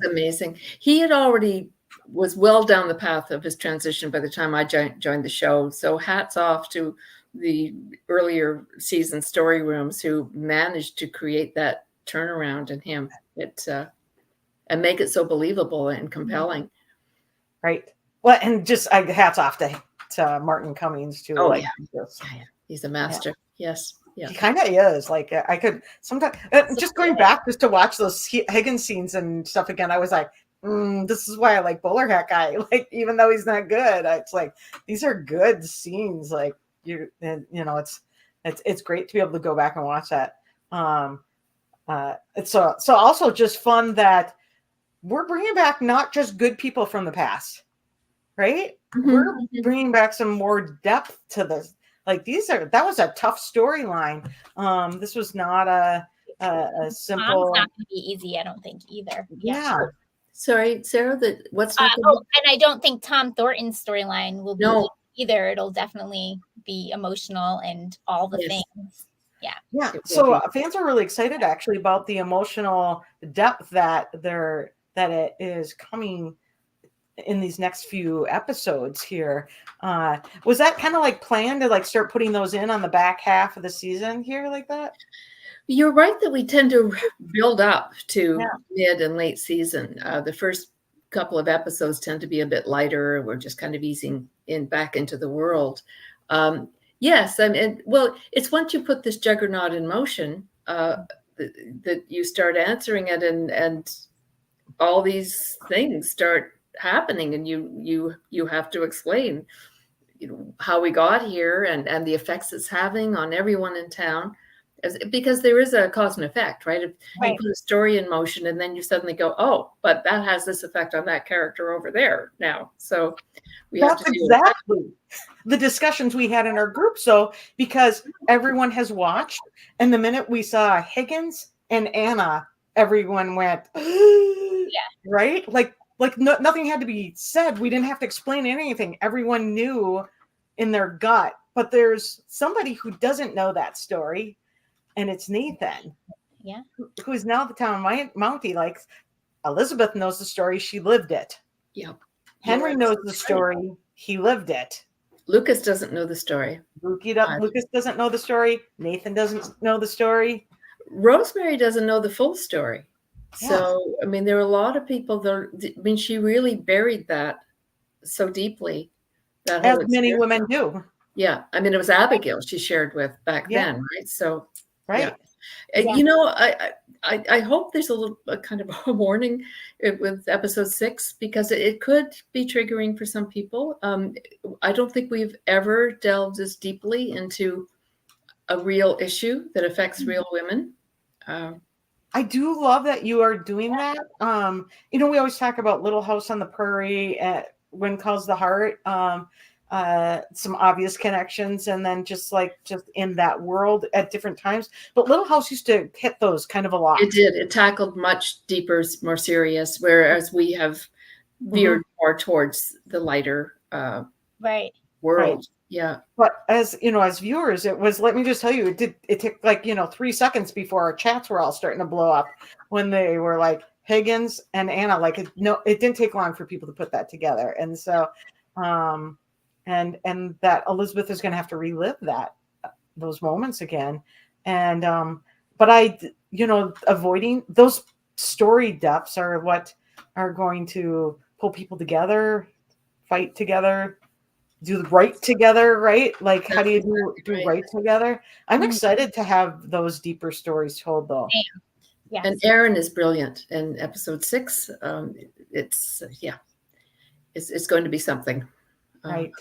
amazing. He had already was well down the path of his transition by the time I joined the show. So hats off to the earlier season story rooms who managed to create that turnaround in him. And make it so believable and compelling. Right. Well, and just hats off to Martin Cummings too. Oh, he's a master. Yeah. Yes. Yeah. He kind of is. Like I could sometimes just going back just to watch those Higgins scenes and stuff again. I was like, this is why I like Bowler Hat Guy. Like, even though he's not good, it's like these are good scenes. Like it's great to be able to go back and watch that. It's so also just fun that we're bringing back not just good people from the past, right? Mm-hmm. We're bringing back some more depth to this. Like that was a tough storyline. This was not a simple. Tom's not going to be easy, I don't think either. Yeah. Sorry, Sarah. What's and I don't think Tom Thornton's storyline will be either. It'll definitely be emotional and all the things. Yeah. So fans are really excited actually about the emotional depth that it is coming in these next few episodes here. Was that kind of like planned to start putting those in on the back half of the season here like that? You're right that we tend to build up to mid and late season. The first couple of episodes tend to be a bit lighter. We're just kind of easing back into the world. Yes, it's once you put this juggernaut in motion that you start answering it, and all these things start happening, and you have to explain, how we got here and the effects it's having on everyone in town, because there is a cause and effect, right? If you put a story in motion and then you suddenly go, oh, but that has this effect on that character over there now. So that's exactly the discussions we had in our group. So because everyone has watched, and the minute we saw Higgins and Anna, everyone went, right? Like nothing had to be said. We didn't have to explain anything. Everyone knew in their gut. But there's somebody who doesn't know that story, and it's Nathan. Yeah. Who's now the town Mountie. Like, Elizabeth knows the story. She lived it. Yep. Henry knows the story. He lived it. Lucas doesn't know the story. Lucas doesn't know the story. Nathan doesn't know the story. Rosemary doesn't know the full story. Yeah. So, I mean, there are a lot of people that, I mean, she really buried that so deeply. That As whole many experience. women do. Yeah. I mean, it was Abigail she shared with back then, right? So, Right. And, you know, I hope there's a kind of a warning with episode 6, because it could be triggering for some people. I don't think we've ever delved as deeply into a real issue that affects real women. I do love that you are doing that. You know, we always talk about Little House on the Prairie, When Calls the Heart, some obvious connections, and then just in that world at different times. But Little House used to hit those kind of a lot. It did. It tackled much deeper, more serious, whereas we have veered more towards the lighter right world. Right. Yeah. But as you know, as viewers, it was, let me just tell you, it took 3 seconds before our chats were all starting to blow up when they were like Higgins and Anna. It didn't take long for people to put that together. And so and that Elizabeth is going to have to relive those moments again. And but avoiding those story depths are what are going to pull people together, fight together, do the right together, right? Like, how do you do right together? I'm excited to have those deeper stories told, though. Yes. And Erin is brilliant in episode 6. It's going to be something. Right.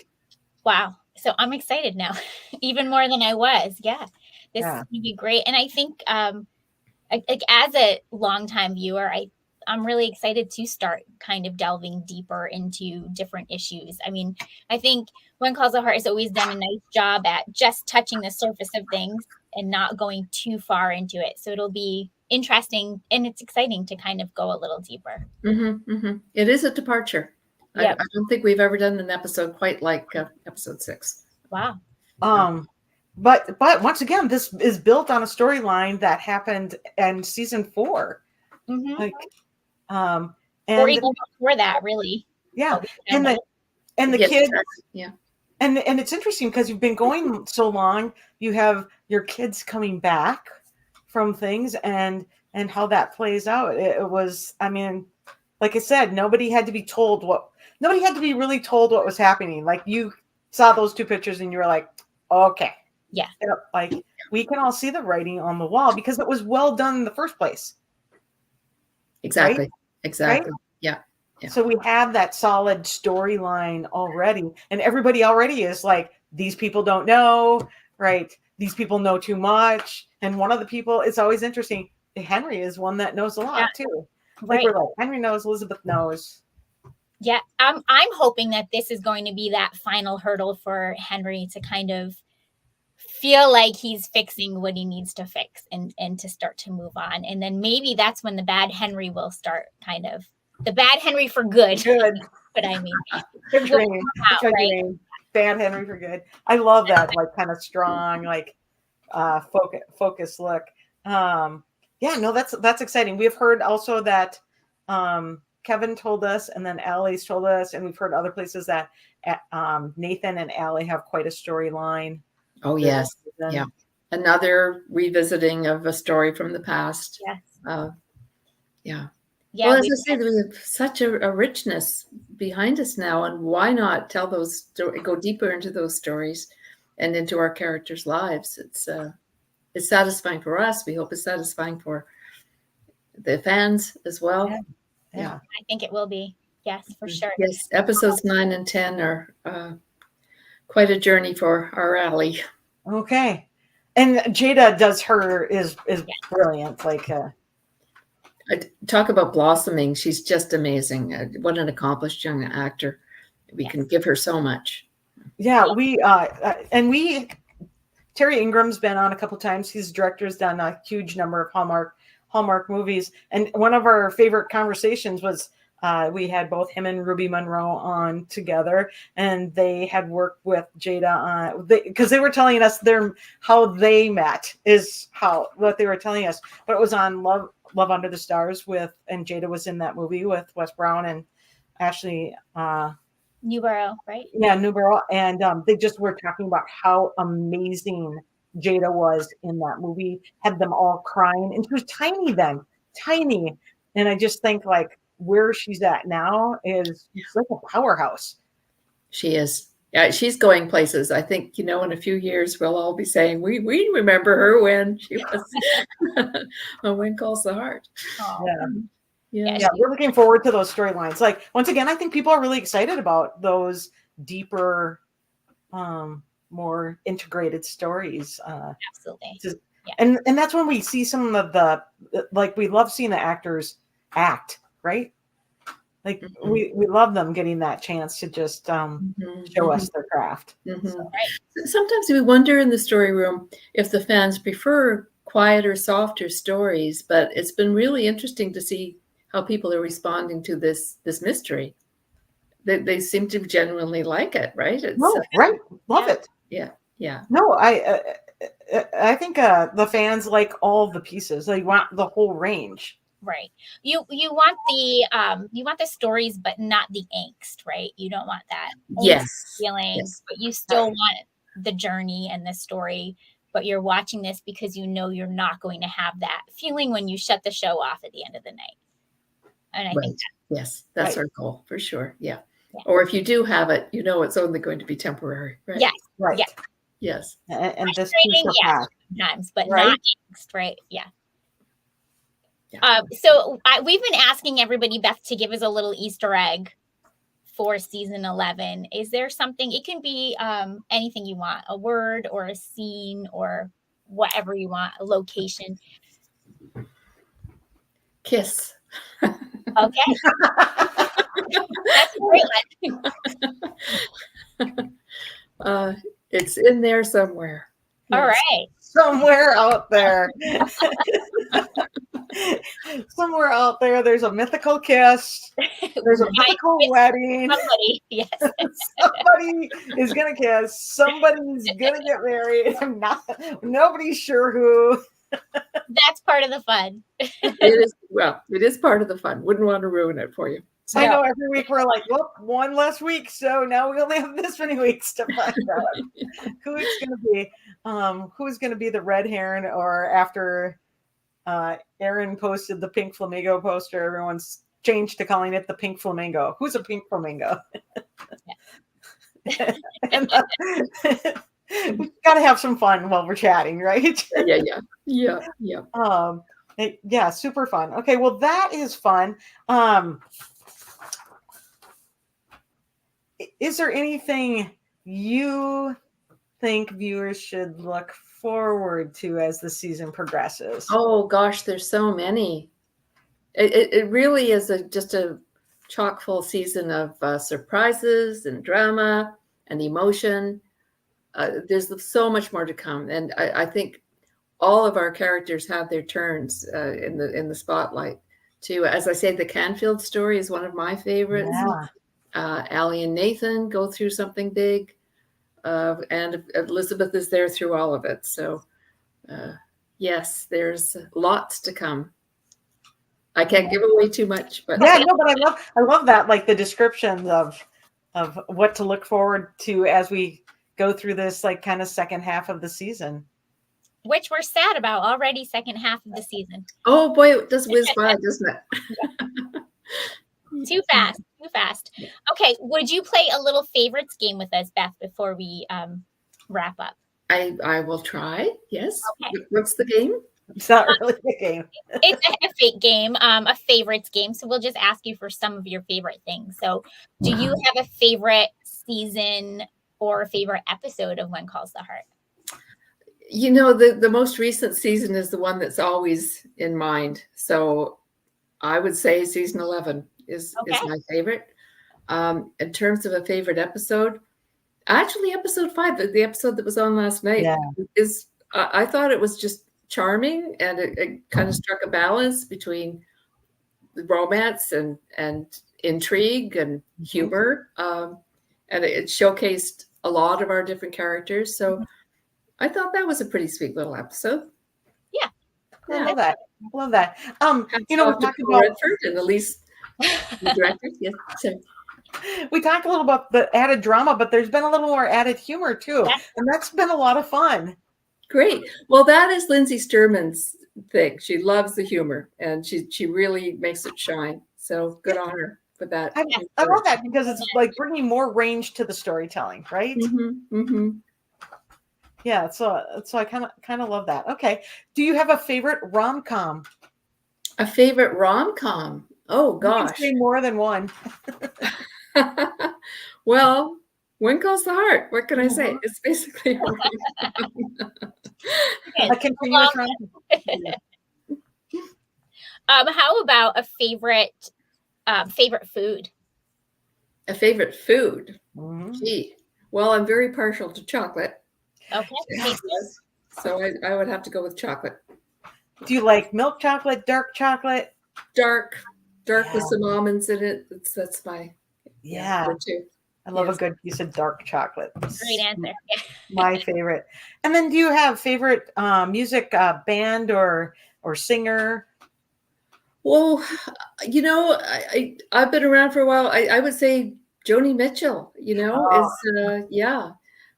Wow. So I'm excited now, even more than I was. Yeah. This is going to be great. And I think as a longtime viewer, I'm really excited to start kind of delving deeper into different issues. I mean, I think When Calls the Heart has always done a nice job at just touching the surface of things and not going too far into it. So it'll be interesting, and it's exciting to kind of go a little deeper. It is a departure. Yep. I don't think we've ever done an episode quite like episode 6. Wow. But once again, this is built on a storyline that happened in season 4. Or even before that, really. Yeah. And the kids. Yeah. And it's interesting because you've been going so long, you have your kids coming back from things and how that plays out. It was, I mean, like I said, nobody had to be really told what was happening. Like, you saw those 2 pictures and you were like, okay. Yeah. Like, we can all see the writing on the wall because it was well done in the first place. Exactly. Right? Exactly. Right? Yeah. So we have that solid storyline already, and everybody already is like, these people don't know, right? These people know too much. And one of the people, it's always interesting, Henry is one that knows a lot too. Like, we're like, Henry knows, Elizabeth knows. Yeah. I'm hoping that this is going to be that final hurdle for Henry to kind of feel like he's fixing what he needs to fix and to start to move on. And then maybe that's when the bad Henry will start, kind of the bad Henry for good. But I mean, good dream. Bad Henry for good. I love that, like, kind of strong, like focus look. That's exciting. We've heard also that Kevin told us, and then Allie's told us, and we've heard other places that Nathan and Allie have quite a storyline. Oh, yes. Yeah. Another revisiting of a story from the past. Yes. Yeah. Well, as I said, we have such a richness behind us now, and why not tell those, go deeper into those stories and into our characters' lives? It's satisfying for us. We hope it's satisfying for the fans as well. Yeah. I think it will be. Yes, for sure. Yes, episodes 9 and 10 are quite a journey for our Allie. Okay. And Jada is brilliant. Like, talk about blossoming. She's just amazing. What an accomplished young actor. We can give her so much. Yeah, Terry Ingram's been on a couple times. His director's done a huge number of Hallmark movies. And one of our favorite conversations was We had both him and Ruby Monroe on together, and they had worked with Jada on because they were telling us how they met is what they were telling us. But it was on Love Under the Stars and Jada was in that movie with Wes Brown and Ashley Newborough, right? Yeah, Newborough, and they just were talking about how amazing Jada was in that movie. Had them all crying, and she was tiny then, tiny. And I just think like where she's at now is she's like a powerhouse. She is. Yeah, she's going places. I think, in a few years we'll all be saying we remember her when she was on When Calls the Heart. Oh. Yeah, we're looking forward to those storylines. Like once again, I think people are really excited about those deeper, more integrated stories. Absolutely. And that's when we see some of we love seeing the actors act, right? Like we love them getting that chance to just show us their craft. So. Right. Sometimes we wonder in the story room if the fans prefer quieter, softer stories, but it's been really interesting to see how people are responding to this mystery. They seem to genuinely like it, right? Right. Love it. Yeah. No, I think the fans like all the pieces. They want the whole range. Right. You want the stories, but not the angst, right? You don't want that feelings, but you still want the journey and the story. But you're watching this because you know you're not going to have that feeling when you shut the show off at the end of the night. And I think that's our goal for sure. Yeah. Or if you do have it, it's only going to be temporary. Right? Yes. Right. Yeah. Yes. And this sometimes, but not angst, right? Yeah. So we've been asking everybody, Beth, to give us a little Easter egg for season 11. Is there something? It can be anything you want, a word or a scene or whatever you want, a location. Kiss. Okay. That's a great one. It's in there somewhere. All right. Somewhere out there. Somewhere out there, there's a mythical kiss. There's a mythical wedding. Somebody, yes. Somebody is gonna kiss. Somebody's gonna get married. Nobody's sure who. That's part of the fun. It is part of the fun. Wouldn't want to ruin it for you. So I know every week we're like, well, one less week, so now we only have this many weeks to find out who's gonna be the red heron, or after Aaron posted the pink flamingo poster, everyone's changed to calling it the pink flamingo. Who's a pink flamingo? And, we got to have some fun while we're chatting, right? Yeah. Super fun. Okay, well, that is fun. Is there anything you think viewers should look forward to as the season progresses? Oh gosh, there's so many. It really is just a chock full season of surprises and drama and emotion. There's so much more to come, and I think all of our characters have their turns in the spotlight too. As I say, the Canfield story is one of my favorites. Allie and Nathan go through something big, and Elizabeth is there through all of it. So yes, there's lots to come. I can't give away too much, but but I love that, like the descriptions of what to look forward to as we go through this like kind of second half of the season, which we're sad about already. Second half of the season. Oh boy, it does whiz by, doesn't it? Too fast. Okay, would you play a little favorites game with us, Beth, before we wrap up? I will try. Yes. Okay. What's the game? It's not really a game. It's a fake game, a favorites game. So we'll just ask you for some of your favorite things. So do you have a favorite season or a favorite episode of When Calls the Heart? The most recent season is the one that's always in mind. So I would say season 11 is my favorite. In terms of a favorite episode, actually episode 5, the episode that was on last night, is I thought it was just charming, and it kind of struck a balance between the romance and intrigue and humor, and it showcased a lot of our different characters. So I thought that was a pretty sweet little episode. Yeah. I love that. Love that. Hats You know, we off to talked Paul about Redford and Elise, the directors. Yes. So, we talked a little about the added drama, but there's been a little more added humor too, Yeah. and that's been a lot of fun. great. Well, that is Lindsay Sturman's thing. She loves the humor, and she really makes it shine. So good on her for that. I love that because it's like bringing more range to the storytelling, right? Yeah, so I kind of love that. Okay, do you have a favorite rom-com? A favorite rom-com? Oh You can gosh. say more than one. Well, When Calls the Heart. What can I say? It's basically a rom-com. A continuous rom-com. How about a favorite food? A favorite food? Mhm. Gee. Well, I'm very partial to chocolate. Okay. So I would have to go with chocolate. Do you like milk chocolate, dark chocolate? Dark with Yeah. some almonds in it. That's my go-to. I love a good piece of dark chocolate. Great answer. Yeah. My favorite. And then do you have favorite music band or singer? Well, you know, I've been around for a while. I would say Joni Mitchell, you know, is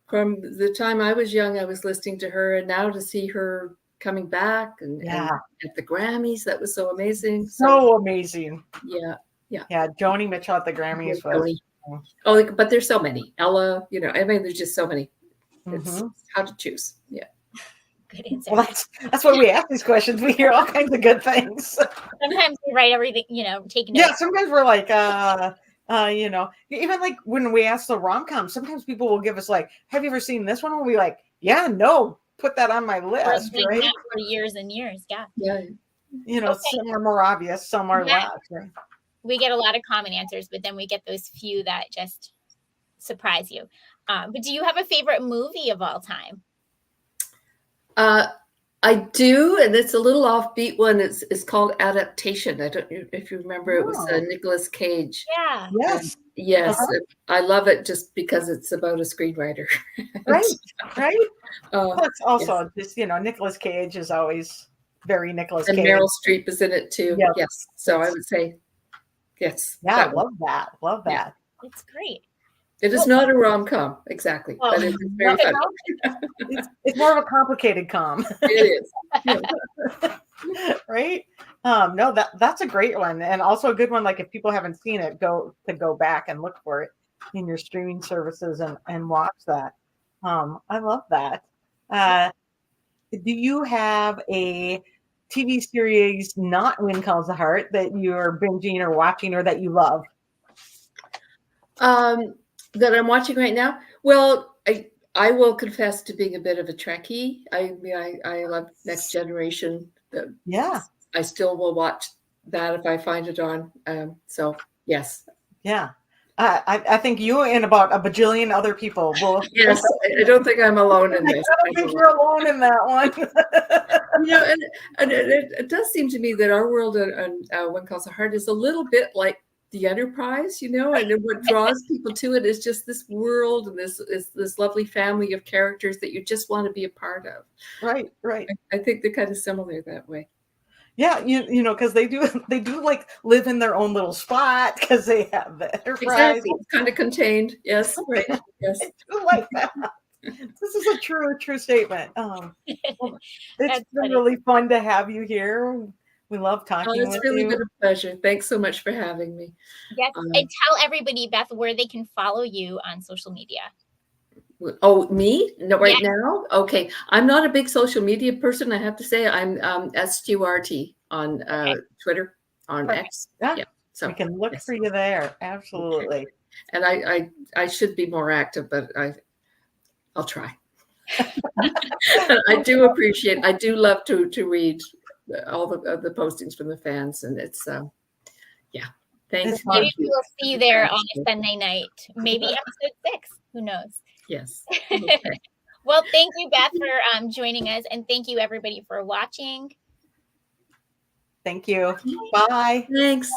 from the time I was young, I was listening to her, and now to see her coming back and at the Grammys, that was so amazing. So amazing. Yeah. Joni Mitchell at the Grammys was. Oh, but there's so many. Ella, you know, I mean, there's just so many. It's hard to choose. Yeah. Good answer. Well, that's why we ask these questions. We hear all kinds of good things. Sometimes we write everything, take notes. Yeah, sometimes we're like, even like when we ask the rom-com, sometimes people will give us like, have you ever seen this one? We'll be like, yeah, no, put that on my list, right? For years and years, yeah. Yeah. Some are more obvious, some are less, right? We get a lot of common answers, but then we get those few that just surprise you. But do you have a favorite movie of all time? I do, and it's a little offbeat one. It's called Adaptation. I don't know if you remember. It was Nicolas Cage. Yeah. Yes. Yes. I love it just because it's about a screenwriter. Right. That's also yes. just, Nicolas Cage is always very Nicolas Cage. And Meryl Streep is in it too. Yep. Yes. So I would say, yes. Yeah, I love that. Love that. Yeah. It's great. It is not a rom-com, exactly, but it's very fun. It's more of a complicated com. It is. Yeah. Right? No, that's a great one. And also a good one, like if people haven't seen it, go back and look for it in your streaming services and watch that. I love that. Do you have a TV series not When Calls the Heart that you're binging or watching or that you love? That I'm watching right now? Well, I will confess to being a bit of a Trekkie. I love Next Generation. Yeah. I still will watch that if I find it on. So yes. Yeah. I think you and about a bajillion other people will. Yes, I don't think I'm alone in this. I don't think you're alone in that one. And it does seem to me that our world on When Calls the Heart is a little bit like the Enterprise, and what draws people to it is just this world and this lovely family of characters that you just want to be a part of. Right. I think they're kind of similar that way. Yeah, because they do like live in their own little spot because they have the Enterprise. Exactly. It's kind of contained. Yes, right. Yes. I do like that. This is a true statement. It's been really fun to have you here. We love talking with you. It's really been a pleasure. Thanks so much for having me. Yes, and tell everybody, Beth, where they can follow you on social media. Oh, me? No, right now? Okay. I'm not a big social media person, I have to say. I'm Stewart on Twitter, on X. Yeah. So we can look for you there. Absolutely. Okay. And I should be more active, but I'll try. I do love to read all the postings from the fans, and it's thanks. Maybe we will see you there on a Sunday night, maybe episode 6. Who knows? Yes. Okay. Well, thank you, Beth, for joining us, and thank you everybody for watching. Thank you. Bye. Thanks.